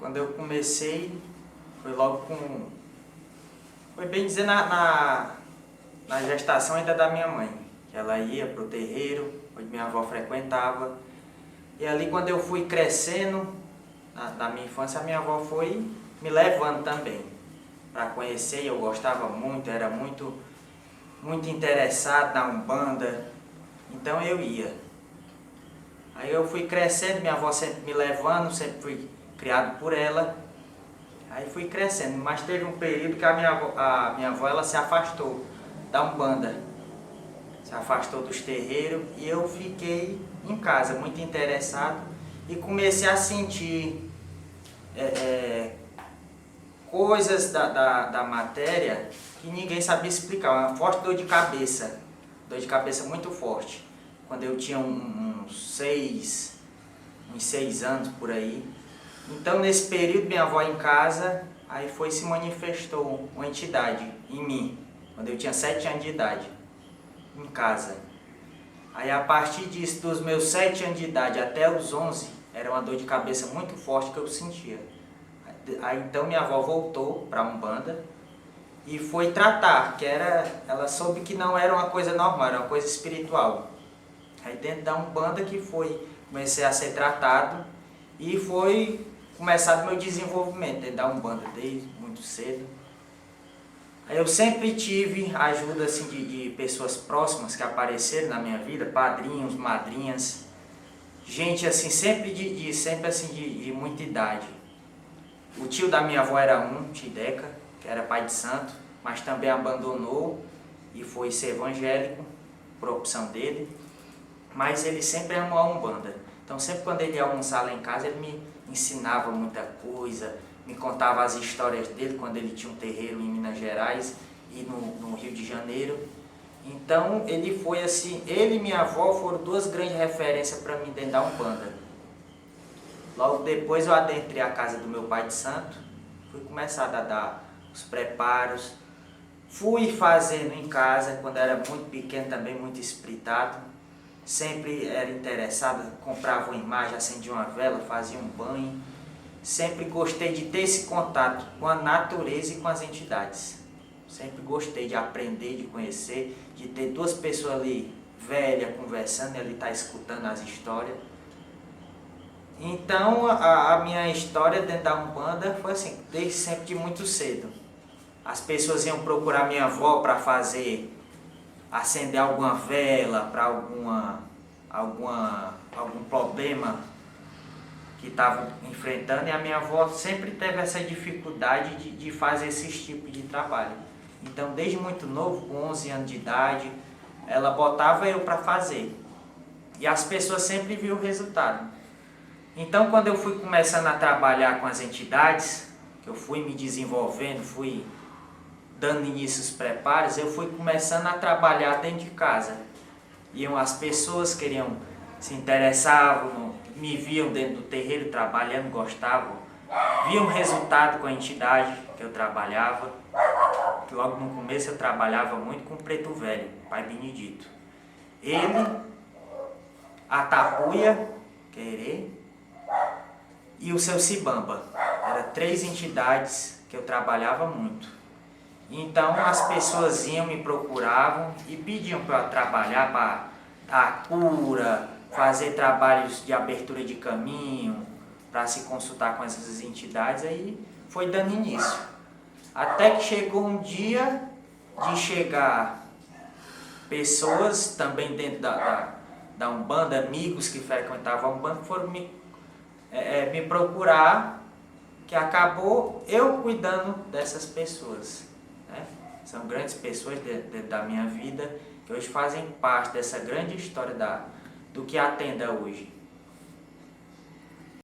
Quando eu comecei, foi logo com... Foi bem dizer na gestação ainda da minha mãe. Ela ia pro terreiro, onde minha avó frequentava. E ali quando eu fui crescendo, na minha infância, a minha avó foi me levando também para conhecer. Eu gostava muito, era muito interessado na Umbanda, então eu ia. Aí eu fui crescendo, minha avó sempre me levando, sempre fui criado por ela. Aí fui crescendo, mas teve um período que a minha avó ela se afastou da Umbanda, se afastou dos terreiros, e eu fiquei em casa muito interessado e comecei a sentir coisas da matéria que ninguém sabia explicar, uma forte dor de cabeça muito forte, quando eu tinha uns 6 anos por aí. Então nesse período minha avó em casa, aí se manifestou uma entidade em mim, quando eu tinha 7 anos de idade, em casa. Aí a partir disso, dos meus 7 anos de idade até os 11, era uma dor de cabeça muito forte que eu sentia. Aí então minha avó voltou para a Umbanda e foi tratar, ela soube que não era uma coisa normal, era uma coisa espiritual. Aí dentro da Umbanda comecei a ser tratado e foi começado o meu desenvolvimento dentro da Umbanda, desde muito cedo. Aí eu sempre tive a ajuda assim, de pessoas próximas que apareceram na minha vida, padrinhos, madrinhas, gente assim, sempre de muita idade. O tio da minha avó era Tideca, que era pai de santo, mas também abandonou e foi ser evangélico, por opção dele. Mas ele sempre amou a Umbanda. Então sempre quando ele ia almoçar lá em casa, ele me ensinava muita coisa, me contava as histórias dele quando ele tinha um terreiro em Minas Gerais e no Rio de Janeiro. Então ele foi assim, ele e minha avó foram duas grandes referências para mim dentro da Umbanda. Logo depois eu adentrei a casa do meu pai de santo, fui começar a dar os preparos, fui fazendo em casa, quando era muito pequeno também, muito espiritado, sempre era interessado, comprava uma imagem, acendia uma vela, fazia um banho, sempre gostei de ter esse contato com a natureza e com as entidades, sempre gostei de aprender, de conhecer, de ter duas pessoas ali velhas conversando e ali estar escutando as histórias. Então a minha história dentro da Umbanda foi assim, desde sempre, de muito cedo. As pessoas iam procurar minha avó para acender alguma vela, para algum problema que estavam enfrentando, e a minha avó sempre teve essa dificuldade de fazer esses tipos de trabalho. Então desde muito novo, com 11 anos de idade, ela botava eu para fazer. E as pessoas sempre viam o resultado. Então quando eu fui começando a trabalhar com as entidades, que eu fui me desenvolvendo, fui dando início aos preparos, eu fui começando a trabalhar dentro de casa. As pessoas se interessavam, me viam dentro do terreiro trabalhando, gostavam, viam o resultado com a entidade que eu trabalhava. Logo no começo eu trabalhava muito com o Preto Velho, Pai Benedito. Ele, a Tapuia, Querer, e o seu Cibamba. Eram 3 entidades que eu trabalhava muito. Então as pessoas me procuravam e pediam para eu trabalhar para dar cura, fazer trabalhos de abertura de caminho, para se consultar com essas entidades. Aí foi dando início. Até que chegou um dia de chegar pessoas também dentro da Umbanda, amigos que frequentavam a Umbanda, foram me procurar, que acabou eu cuidando dessas pessoas, né? São grandes pessoas dentro da minha vida, que hoje fazem parte dessa grande história do que a Tenda hoje.